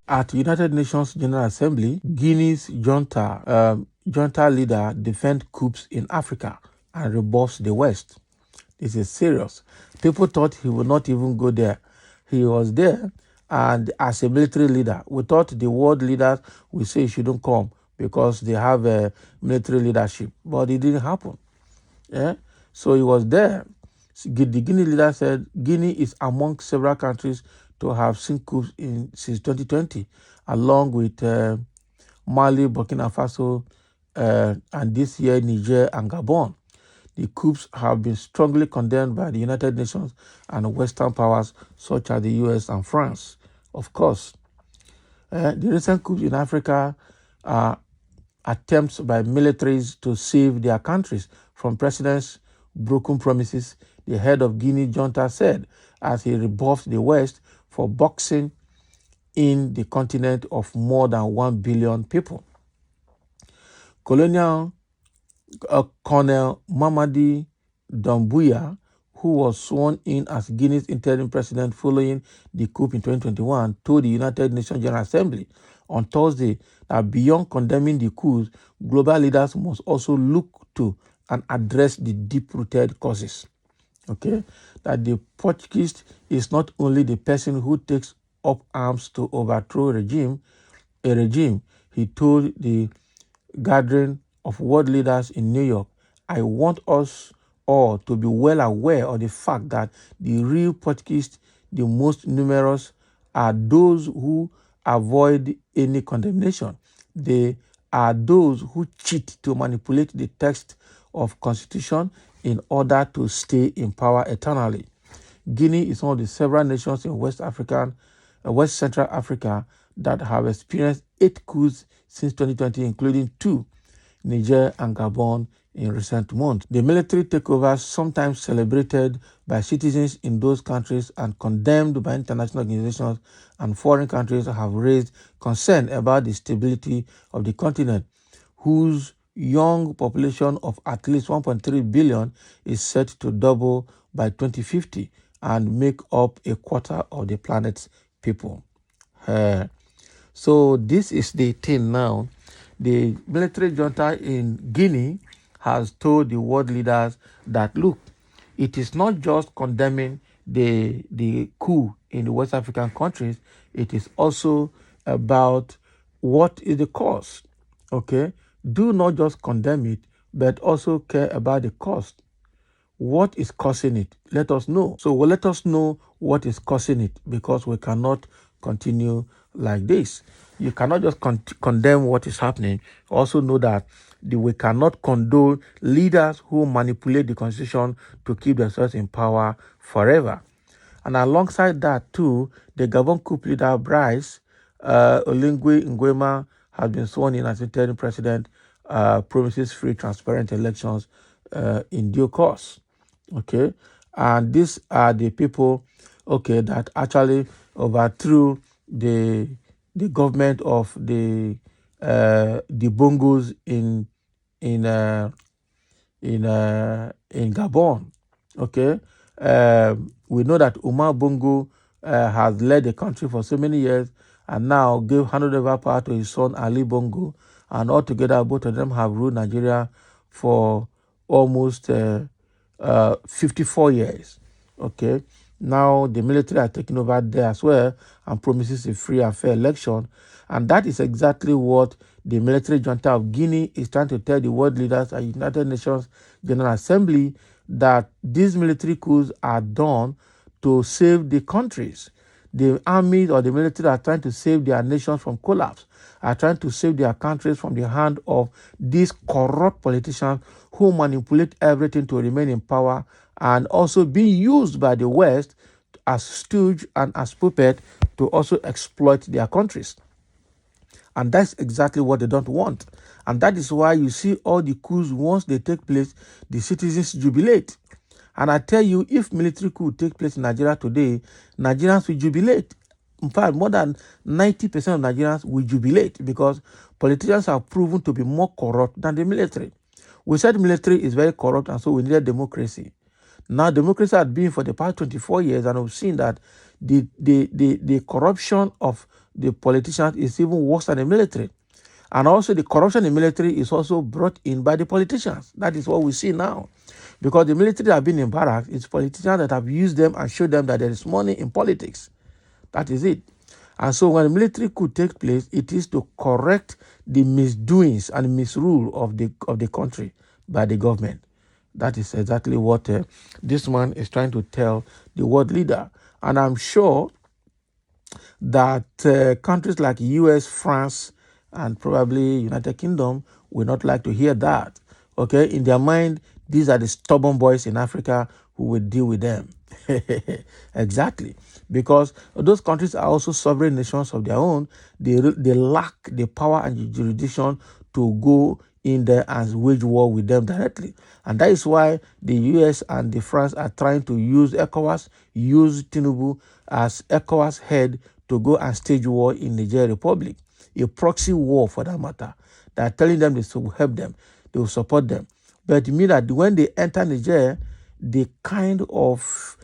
At United Nations General Assembly, Guinea's Junta leader defends coups in Africa and rebuffs the West. This is serious. People thought he would not even go there. He was there, and as a military leader, we thought the world leaders would say he shouldn't come because they have a military leadership, but it didn't happen. Yeah? So he was there. The Guinea leader said Guinea is among several countries to have seen coups since 2020, along with Mali, Burkina Faso, and this year Niger and Gabon. The coups have been strongly condemned by the United Nations and Western powers such as the US and France, of course. The recent coups in Africa are attempts by militaries to save their countries from presidents' broken promises, the head of Guinea Junta said as he rebuffed the West for boxing in the continent of more than 1 billion people. Colonial Colonel Mamadi Doumbouya, who was sworn in as Guinea's interim president following the coup in 2021, told the United Nations General Assembly on Thursday that beyond condemning the coups, global leaders must also look to and address the deep-rooted causes. Okay, that the Portuguese is not only the person who takes up arms to overthrow a regime. He told the gathering of world leaders in New York, I want us all to be well aware of the fact that the real Portuguese, the most numerous, are those who avoid any condemnation. They are those who cheat to manipulate the text of Constitution in order to stay in power eternally. Guinea is one of the several nations in West Central Africa that have experienced 8 coups since 2020, including 2, Niger and Gabon, in recent months. The military takeovers, sometimes celebrated by citizens in those countries and condemned by international organizations and foreign countries, have raised concern about the stability of the continent, whose young population of at least 1.3 billion is set to double by 2050 and make up a quarter of the planet's people. So this is the thing now. The military junta in Guinea has told the world leaders that, look, it is not just condemning the coup in the West African countries, it is also about what is the cost, okay? Do not just condemn it, but also care about the cost. What is causing it? Let us know. So let us know what is causing it, because we cannot continue like this. You cannot just condemn what is happening. Also know that we cannot condone leaders who manipulate the constitution to keep themselves in power forever. And alongside that too, the Gabon coup leader Brice Oligui Nguema has been sworn in as interim president, promises free, transparent elections in due course. Okay, and these are the people, okay, that actually overthrew the government of the Bongos in Gabon. Okay, we know that Umar Bongo has led the country for so many years, and now handed over power to his son Ali Bongo, and altogether both of them have ruled Nigeria for almost 54 years. Okay, now the military are taking over there as well and promises a free and fair election, and that is exactly what the military junta of Guinea is trying to tell the world leaders at United Nations General Assembly, that these military coups are done to save the countries. The armies or the military are trying to save their nations from collapse, are trying to save their countries from the hand of these corrupt politicians who manipulate everything to remain in power, and also being used by the West as stooge and as puppet to also exploit their countries. And that's exactly what they don't want. And that is why you see all the coups, once they take place, the citizens jubilate. And I tell you, if military coup take place in Nigeria today, Nigerians will jubilate. In fact, more than 90% of Nigerians will jubilate, because politicians have proven to be more corrupt than the military. We said military is very corrupt, and so we needed democracy. Now, democracy had been for the past 24 years, and we've seen that the corruption of the politicians is even worse than the military. And also the corruption in the military is also brought in by the politicians. That is what we see now. Because the military have been in barracks, it's politicians that have used them and showed them that there is money in politics. That is it. And so when the military coup take place, it is to correct the misdoings and misrule of the country by the government. That is exactly what this man is trying to tell the world leader. And I'm sure that countries like US, France, and probably United Kingdom will not like to hear that. Okay, in their mind, these are the stubborn boys in Africa who will deal with them. Exactly, because those countries are also sovereign nations of their own. They lack the power and the jurisdiction to go in there and wage war with them directly. And that is why the US and the France are trying to use ECOWAS, use Tinubu as ECOWAS head to go and stage war in Niger Republic, a proxy war for that matter. They are telling them they will help them, they will support them. But it means that when they enter Niger, the kind of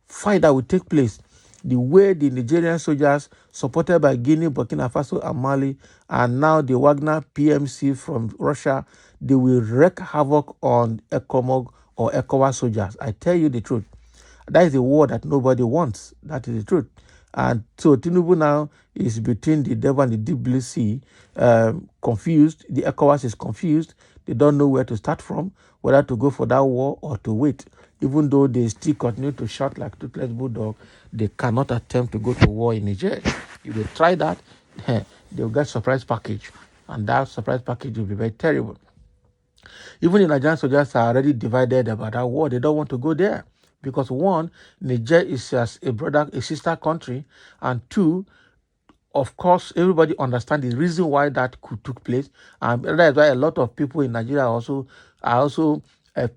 fight that will take place, the way the Nigerian soldiers supported by Guinea, Burkina Faso, and Mali, and now the Wagner PMC from Russia, they will wreak havoc on ECOMOG or ECOWAS soldiers. I tell you the truth. That is a war that nobody wants. That is the truth. And so Tinubu now is between the devil and the deep blue sea, confused. The ECOWAS is confused. They don't know where to start from, whether to go for that war or to wait. Even though they still continue to shout like toothless bulldog, they cannot attempt to go to war in Niger. If they try that, they'll get surprise package. And that surprise package will be very terrible. Even the Nigerian soldiers are already divided about that war. They don't want to go there. Because one, Niger is as a sister country. And two, of course, everybody understands the reason why that coup took place. And that is why a lot of people in Nigeria are also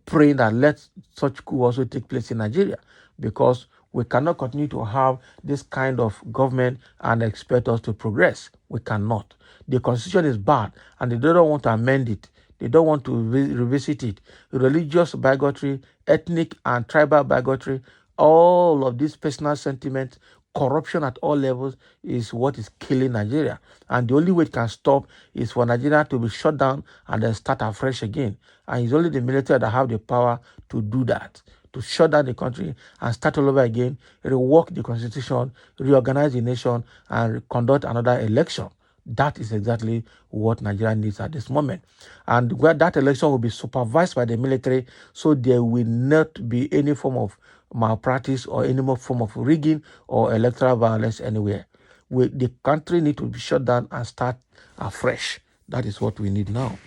praying that let such coup also take place in Nigeria. Because we cannot continue to have this kind of government and expect us to progress. We cannot. The constitution is bad and they don't want to amend it. They don't want to revisit it. Religious bigotry, ethnic and tribal bigotry, all of these personal sentiments, corruption at all levels is what is killing Nigeria. And the only way it can stop is for Nigeria to be shut down and then start afresh again. And it's only the military that have the power to do that, to shut down the country and start all over again, rework the constitution, reorganize the nation, and conduct another election. That is exactly what Nigeria needs at this moment. And where that election will be supervised by the military, so there will not be any form of malpractice or any more form of rigging or electoral violence anywhere. The country needs to be shut down and start afresh. That is what we need now.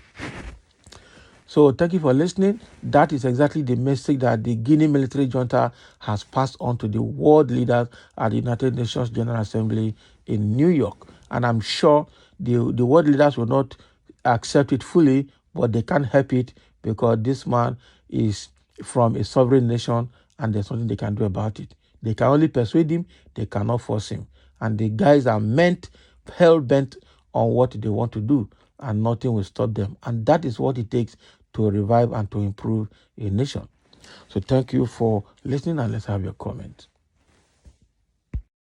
So thank you for listening. That is exactly the message that the Guinea military junta has passed on to the world leaders at the United Nations General Assembly in New York. And I'm sure the world leaders will not accept it fully, but they can't help it because this man is from a sovereign nation and there's nothing they can do about it. They can only persuade him, they cannot force him. And the guys are hell-bent on what they want to do, and nothing will stop them. And that is what it takes to revive and to improve a nation. So thank you for listening, and let's have your comments.